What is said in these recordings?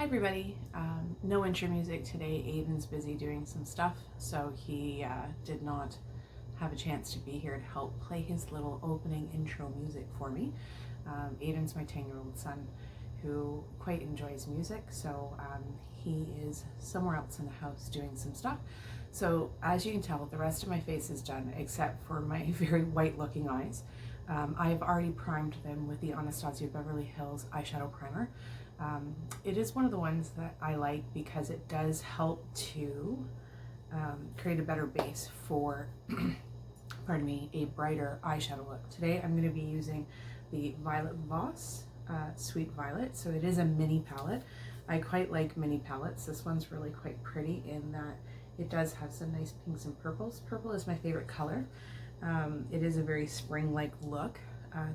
Hi everybody. No intro music today. Aiden's busy doing some stuff, so he did not have a chance to be here to help play his little opening intro music for me. Aiden's my 10-year-old son who quite enjoys music, so he is somewhere else in the house doing some stuff. So as you can tell, the rest of my face is done except for my very white looking eyes. I've already primed them with the Anastasia of Beverly Hills eyeshadow primer. It is one of the ones that I like because it does help to create a better base for pardon me, a brighter eyeshadow look. Today I'm going to be using the Violet Voss Sweet Violet. So it is a mini palette. I quite like mini palettes. This one's really quite pretty in that it does have some nice pinks and purples. Purple is my favorite color. It is a very spring-like look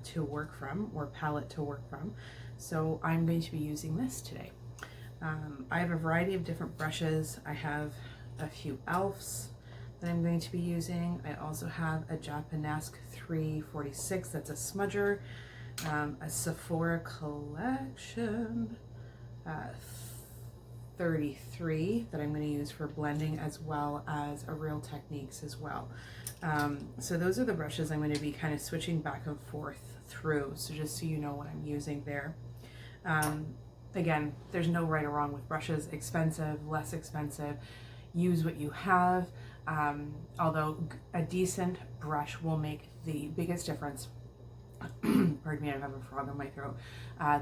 to work from, or palette to work from. So I'm going to be using this today. I have a variety of different brushes. I have a few e.l.f.s that I'm going to be using. I also have a Japanesque 346, that's a smudger, a Sephora Collection 33 that I'm going to use for blending, as well as a Real Techniques as well. So those are the brushes I'm going to be kind of switching back and forth through, so just so you know what I'm using there. Again, there's no right or wrong with brushes, expensive, less expensive, use what you have, although a decent brush will make the biggest difference. Pardon me, I have a frog in my throat.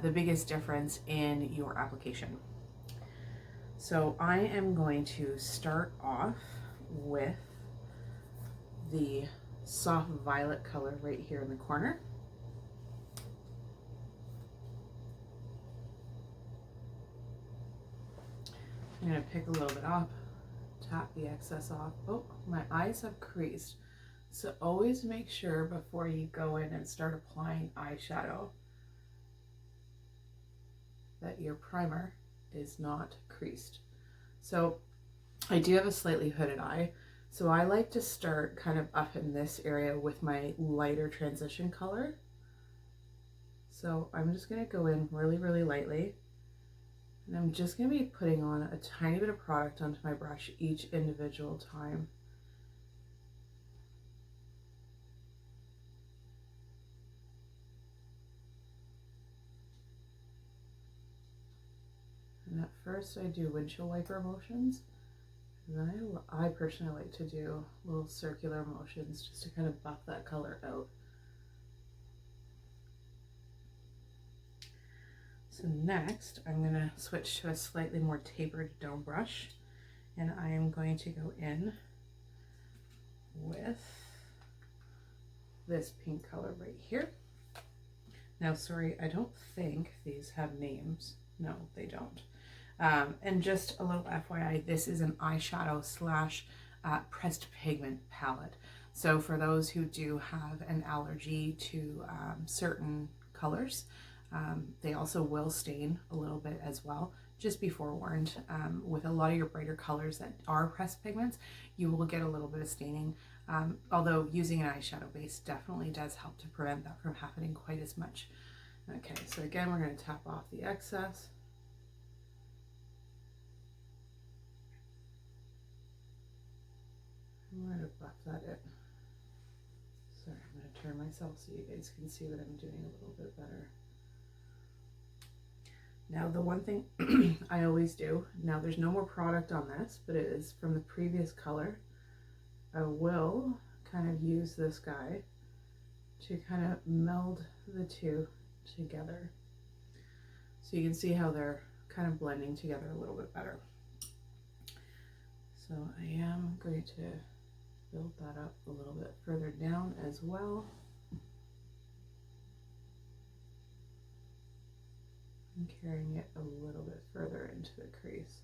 The biggest difference in your application. So I am going to start off with the soft violet color right here in the corner. I'm going to pick a little bit up, tap the excess off. Oh, my eyes have creased. So always make sure before you go in and start applying eyeshadow that your primer is not creased. So I do have a slightly hooded eye, so I like to start kind of up in this area with my lighter transition color. So I'm just going to go in really, really lightly. And I'm just going to be putting on a tiny bit of product onto my brush each individual time. And at first I do windshield wiper motions, and then I personally like to do little circular motions just to kind of buff that color out. So next, I'm going to switch to a slightly more tapered dome brush, and I am going to go in with this pink color right here. Now, sorry, I don't think these have names. No, they don't. And just a little FYI, this is an eyeshadow slash pressed pigment palette. So for those who do have an allergy to certain colors, they also will stain a little bit as well. Just be forewarned, with a lot of your brighter colors that are pressed pigments, you will get a little bit of staining, although using an eyeshadow base definitely does help to prevent that from happening quite as much. Okay, so again, we're going to tap off the excess. I'm going to buff that in. Sorry, I'm going to turn myself so you guys can see what I'm doing a little bit better. Now, the one thing I always do, now there's no more product on this, but it is from the previous color. I will kind of use this guy to kind of meld the two together. So you can see how they're kind of blending together a little bit better. So I am going to build that up a little bit further down as well. And carrying it a little bit further into the crease.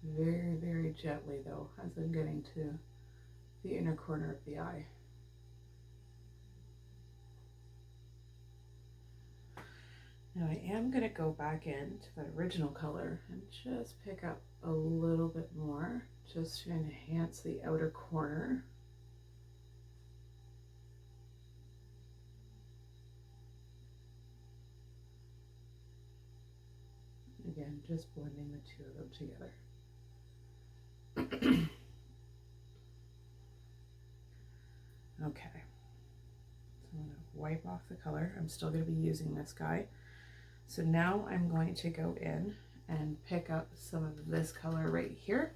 Very, very gently though, as I'm getting to the inner corner of the eye. Now I am going to go back into that original color and just pick up a little bit more, just to enhance the outer corner. Again, just blending the two of them together. Okay, so I'm going to wipe off the color. I'm still going to be using this guy. So now I'm going to go in and pick up some of this color right here.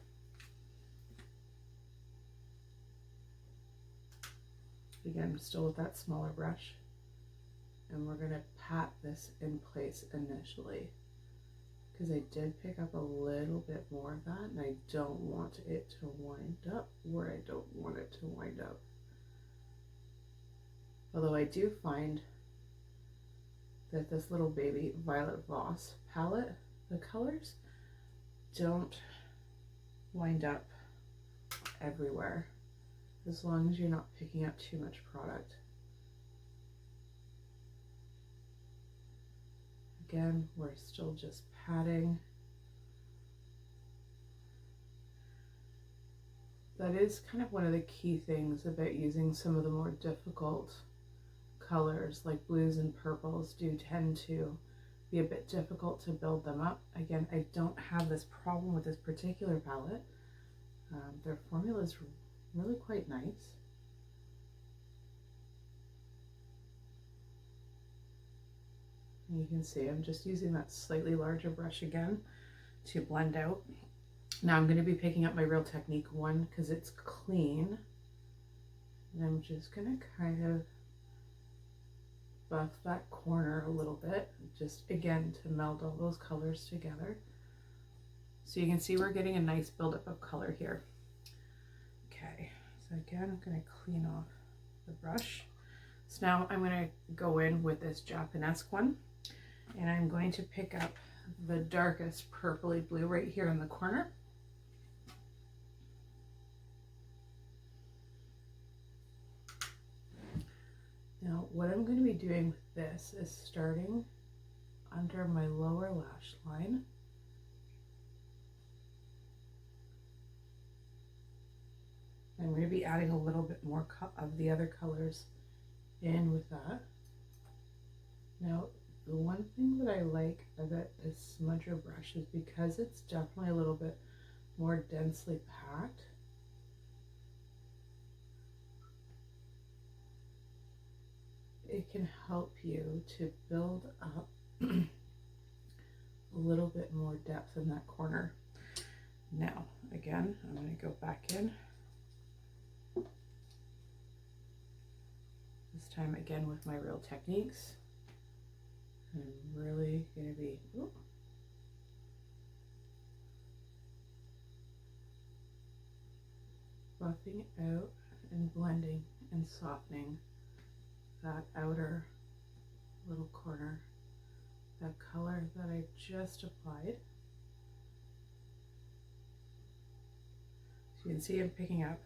Again, still with that smaller brush. And we're going to pat this in place initially, because I did pick up a little bit more of that, and I don't want it to wind up where I don't want it to wind up. Although I do find that this little baby Violet Voss palette, the colors don't wind up everywhere, as long as you're not picking up too much product. Again, we're still just patting. That is kind of one of the key things about using some of the more difficult colors, like blues and purples do tend to be a bit difficult to build them up. Again, I don't have this problem with this particular palette. Their formula is really quite nice. You can see I'm just using that slightly larger brush again to blend out. Now I'm going to be picking up my Real Technique one because it's clean. And I'm just going to kind of buff that corner a little bit, just again to meld all those colors together. So you can see we're getting a nice buildup of color here. Okay, so again, I'm going to clean off the brush. So now I'm going to go in with this Japanesque one. And I'm going to pick up the darkest purpley blue right here in the corner. Now, what I'm going to be doing with this is starting under my lower lash line. I'm going to be adding a little bit more of the other colors in with that. Now, the one thing that I like about this smudger brush is because it's definitely a little bit more densely packed. It can help you to build up a little bit more depth in that corner. Now, again, I'm going to go back in. This time again with my Real Techniques. I'm really going to be buffing out and blending and softening that outer little corner, that color that I just applied. So you can see I'm picking up.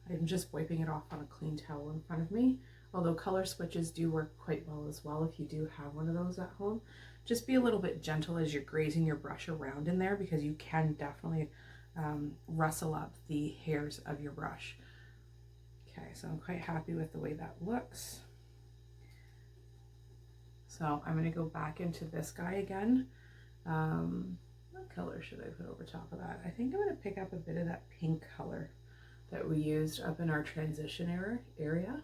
I'm just wiping it off on a clean towel in front of me. Although color switches do work quite well as well if you do have one of those at home. Just be a little bit gentle as you're grazing your brush around in there, because you can definitely rustle up the hairs of your brush. Okay, so I'm quite happy with the way that looks. So I'm going to go back into this guy again. What color should I put over top of that? I think I'm going to pick up a bit of that pink color that we used up in our transition area.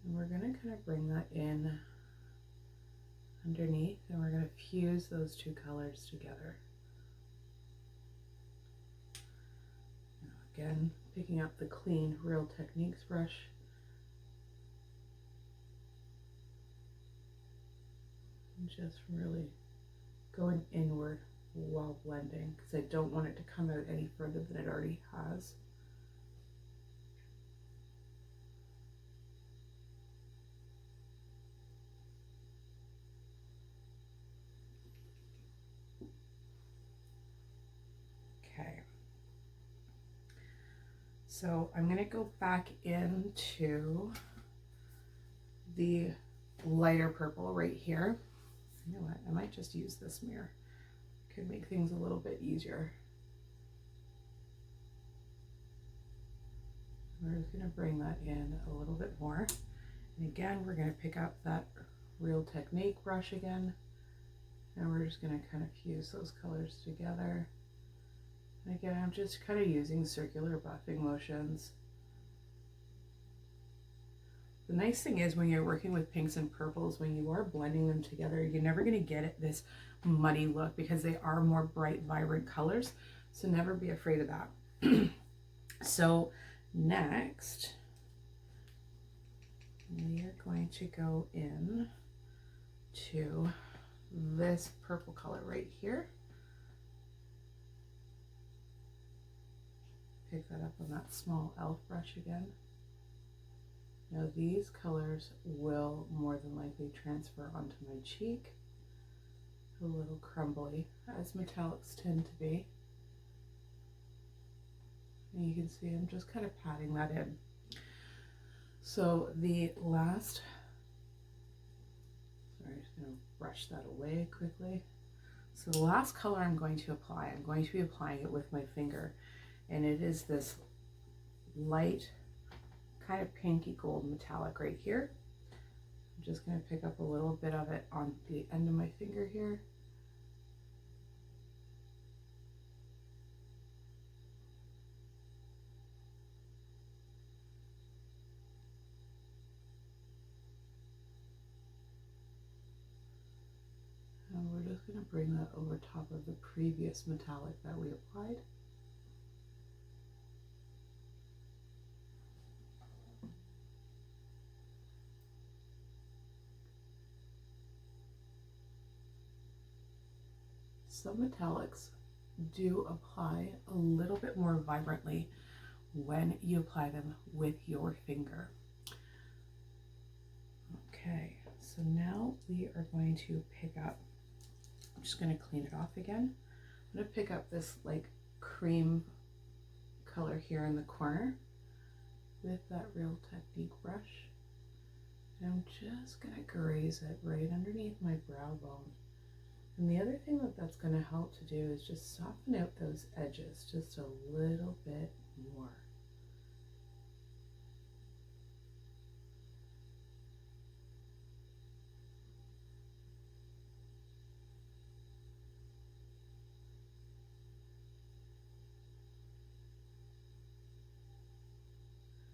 And we're going to kind of bring that in underneath, and we're going to fuse those two colors together. Now again, picking up the clean Real Techniques brush. And just really going inward while blending, because I don't want it to come out any further than it already has. So I'm going to go back into the lighter purple right here. You know what? I might just use this mirror. Could make things a little bit easier. We're just going to bring that in a little bit more. And again, we're going to pick up that Real Technique brush again. And we're just going to kind of fuse those colors together. And again, I'm just kind of using circular buffing motions. The nice thing is when you're working with pinks and purples, when you are blending them together, you're never going to get it this muddy look because they are more bright, vibrant colors. So never be afraid of that. So next, we are going to go in to this purple color right here. Pick that up on that small e.l.f. brush again. Now these colors will more than likely transfer onto my cheek. A little crumbly, as metallics tend to be. And you can see I'm just kind of patting that in. So the last, sorry, I'm just going to brush that away quickly. So the last color I'm going to apply, I'm going to be applying it with my finger. And it is this light, kind of pinky gold metallic right here. I'm just going to pick up a little bit of it on the end of my finger here. And we're just going to bring that over top of the previous metallic that we applied. Some metallics do apply a little bit more vibrantly when you apply them with your finger. Okay, so now we are going to pick up, I'm just going to clean it off again. I'm going to pick up this like cream color here in the corner with that Real Technique brush. And I'm just going to graze it right underneath my brow bone. And the other thing that that's going to help to do is just soften out those edges just a little bit more.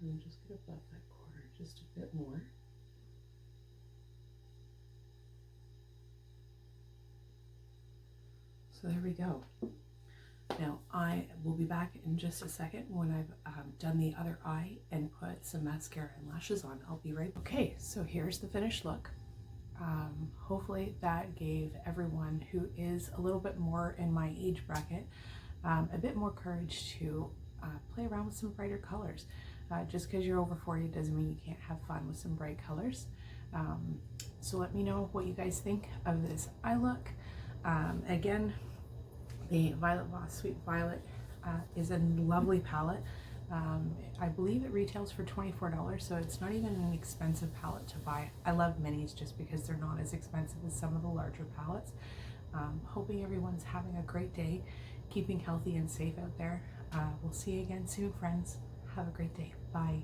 And I'm just going to buff that corner just a bit more. So there we go. Now I will be back in just a second when I've done the other eye and put some mascara and lashes on. I'll be right back. Okay, so here's the finished look. Hopefully that gave everyone who is a little bit more in my age bracket a bit more courage to play around with some brighter colors. Just because you're over 40 doesn't mean you can't have fun with some bright colors. So let me know what you guys think of this eye look. Again, the Violet Voss Sweet Violet is a lovely palette. I believe it retails for $24, so it's not even an expensive palette to buy. I love minis just because they're not as expensive as some of the larger palettes. Hoping everyone's having a great day, keeping healthy and safe out there. We'll see you again soon, friends. Have a great day. Bye.